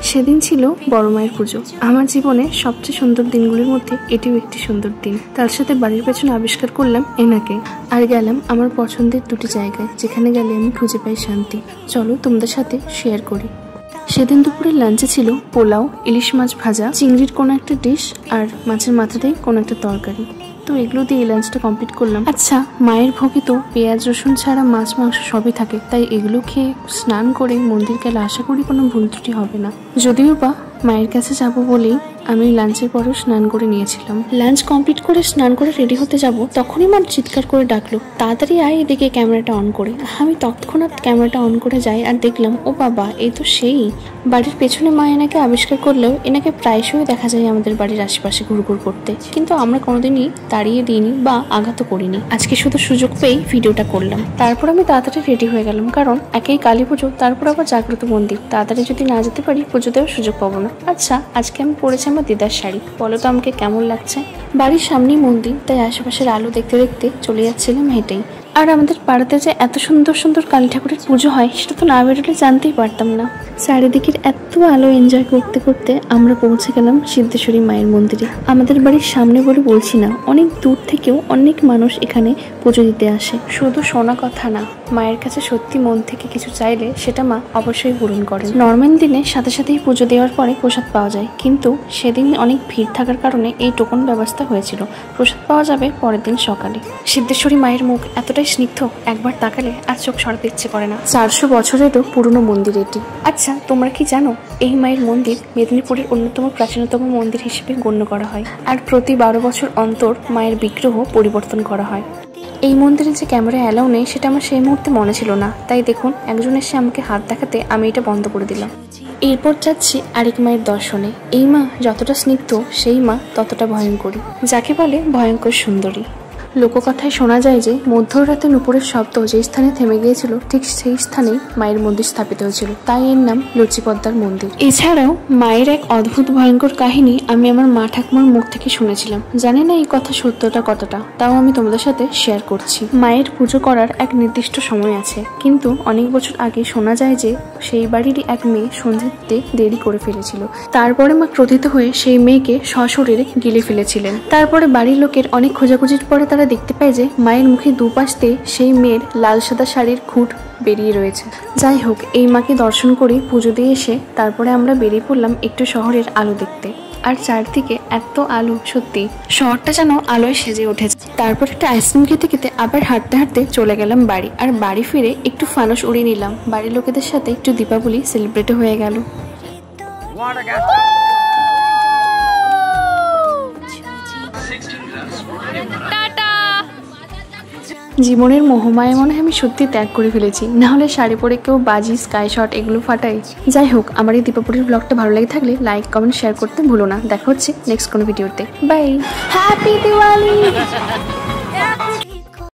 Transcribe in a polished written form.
সেদিন ছিল বড় মায়ের পুজো। আমার জীবনে সবচেয়ে সুন্দর দিনগুলির মধ্যে এটিও একটি সুন্দর দিন। তার সাথে বাড়ির পেছনে আবিষ্কার করলাম এনাকে, আর গেলাম আমার পছন্দের দুটি জায়গায়, যেখানে গেলে আমি খুঁজে পাই শান্তি। চলো তোমাদের সাথে শেয়ার করি। সেদিন দুপুরের লাঞ্চে ছিল পোলাও, ইলিশ মাছ ভাজা, চিংড়ির কোনো একটা ডিশ আর মাছের মাথা দিয়ে কোনো একটা তরকারি। তো এগুলো দিয়ে লাঞ্চটা কমপ্লিট করলাম। আচ্ছা, মায়ের ভোগে তো পেঁয়াজ রসুন ছাড়া মাছ মাংস সবই থাকে, তাই এগুলো খেয়ে স্নান করে মন্দির গেলে আশা করি কোনো ভুল ত্রুটি হবে না। যদিও বা মায়ের কাছে যাব বলেই আমি লাঞ্চের পরেও স্নান করে নিয়েছিলাম। লাঞ্চ কমপ্লিট করে স্নান করে রেডি হতে যাব, তখনই মা চিৎকার করে ডাকলো, তাড়াতাড়ি আয় এদিকে ক্যামেরাটা অন করে। আমি তৎক্ষণাৎ ক্যামেরাটা অন করে যাই আর দেখলাম, ও বাবা, এই তো সেই। বাড়ির পেছনে মা এনাকে আবিষ্কার করলেও এনাকে প্রায়শই দেখা যায় আমাদের বাড়ির আশেপাশে ঘুরঘুর করতে, কিন্তু আমরা কোনোদিনই তাড়িয়ে দিইনি বা আঘাত করিনি। আজকে শুধু সুযোগ পেয়েই ভিডিওটা করলাম। তারপর আমি তাড়াতাড়ি রেডি হয়ে গেলাম, কারণ একেই কালী পুজো, তারপর আবার জাগ্রত মন্দির। তাড়াতাড়ি যদি না যেতে পারি পুজো দেওয়ার সুযোগ পাবো না। আচ্ছা, আজকে আমি পরেছি আমার দিদার শাড়ি, বলো তো আমাকে কেমন লাগছে। বাড়ির সামনেই মন্দির, তাই আশেপাশের আলো দেখতে দেখতে চলে যাচ্ছিলাম হেঁটেই। আর আমাদের পাড়াতে যে এত সুন্দর সুন্দর কালী ঠাকুরের পুজো হয়, সেটা তো না বেরোলে জানতেই পারতাম না। চারিদিকের এত আলো এনজয় করতে করতে আমরা পৌঁছে গেলাম সিদ্ধেশ্বরী মায়ের মন্দিরে। আমাদের বাড়ির সামনে বলে বলছি না, অনেক দূর থেকেও অনেক মানুষ এখানে পুজো দিতে আসে। শুধু শোনা কথা না, মায়ের কাছে সত্যি মন থেকে কিছু চাইলে সেটা মা অবশ্যই পূরণ করেন। নর্মাল দিনে সাথে সাথেই পুজো দেওয়ার পরে প্রসাদ পাওয়া যায়, কিন্তু সেদিন অনেক ভিড় থাকার কারণে এই টোকন ব্যবস্থা হয়েছিল। প্রসাদ পাওয়া যাবে পরের দিন সকালে। সিদ্ধেশ্বরী মায়ের মুখ এতটাই স্নিগ্ধ, একবার তাকালে আর চোখ সরাতে ইচ্ছে করে না। 400 বছরেরও পুরনো মন্দির এটি। আচ্ছা, তোমরা কি জানো এই মায়ের মন্দির মেদিনীপুরের অন্যতম প্রাচীনতম মন্দির হিসেবে গণ্য করা হয়, আর প্রতি 12 বছর অন্তর মায়ের বিগ্রহ পরিবর্তন করা হয়। এই মন্দিরে যে ক্যামেরা অ্যালাউ নেই সেটা আমার সেই মুহূর্তে মনে ছিল না, তাই দেখুন একজন এসে আমাকে হাত দেখাতে আমি এটা বন্ধ করে দিলাম। এরপর যাচ্ছি আরেক মায়ের দর্শনে। এই মা যতটা স্নিগ্ধ, সেই মা ততটা ভয়ঙ্করী, যাকে বলে ভয়ঙ্কর সুন্দরী। লোককথায় শোনা যায় যে মধ্যরাতে নুপুরের শব্দ যে স্থানে থেমে গিয়েছিল, ঠিক সেই স্থানেই মায়ের মন্দির স্থাপিত হয়েছিল, তাই এর নাম লুচিপদ্মার মন্দির। এছাড়াও মায়ের এক অদ্ভুত ভয়ঙ্কর কাহিনী আমি আমার মা ঠাকুমার মুখ থেকে শুনেছিলাম। জানি না এই কথা সত্যটা কতটা, তাও আমি তোমাদের সাথে শেয়ার করছি। মায়ের পুজো করার এক নির্দিষ্ট সময় আছে, কিন্তু অনেক বছর আগে শোনা যায় যে সেই বাড়িরই এক মেয়ে সন্ধে দিতে দেরি করে ফেলেছিল। তারপরে মা ক্রোধিত হয়ে সেই মেয়েকে সশরীরে গিলে ফেলেছিলেন। তারপরে বাড়ির লোকের অনেক খোঁজাখুঁজির পরে তারা দেখতে পায় যে মায়ের মুখে দুপাশ দিয়ে সেই মেয়ের লাল সাদা শাড়ির খুঁট বেরিয়ে রয়েছে। যাই হোক, এই মাকে দর্শন করে পুজো দিয়ে এসে তারপরে আমরা বেরিয়ে পড়লাম একটু শহরের আলো দেখতে। আর চারদিকে এত আলো, সত্যি শহরটা যেন আলোয় সেজে উঠেছে। তারপর একটা আইসক্রিম খেতে খেতে আবার হাঁটতে হাঁটতে চলে গেলাম বাড়ি। আর বাড়ি ফিরে একটু ফানুস উড়িয়ে নিলাম, বাড়ির লোকেদের সাথে একটু দীপাবলি সেলিব্রেট হয়ে গেল। জীবনের মোহমায় মনে হয় আমি সত্যি ত্যাগ করে ফেলেছি, না হলে শাড়ি পরে কেউ বাজি, স্কাই শট এগুলো ফাটাই। যাই হোক, আমার এই দীপাবলির ব্লগটা ভালো লাগে থাকলে লাইক, কমেন্ট, শেয়ার করতে ভুলো না। দেখা হচ্ছে নেক্সট কোনো ভিডিওতে। Bye, happy Diwali.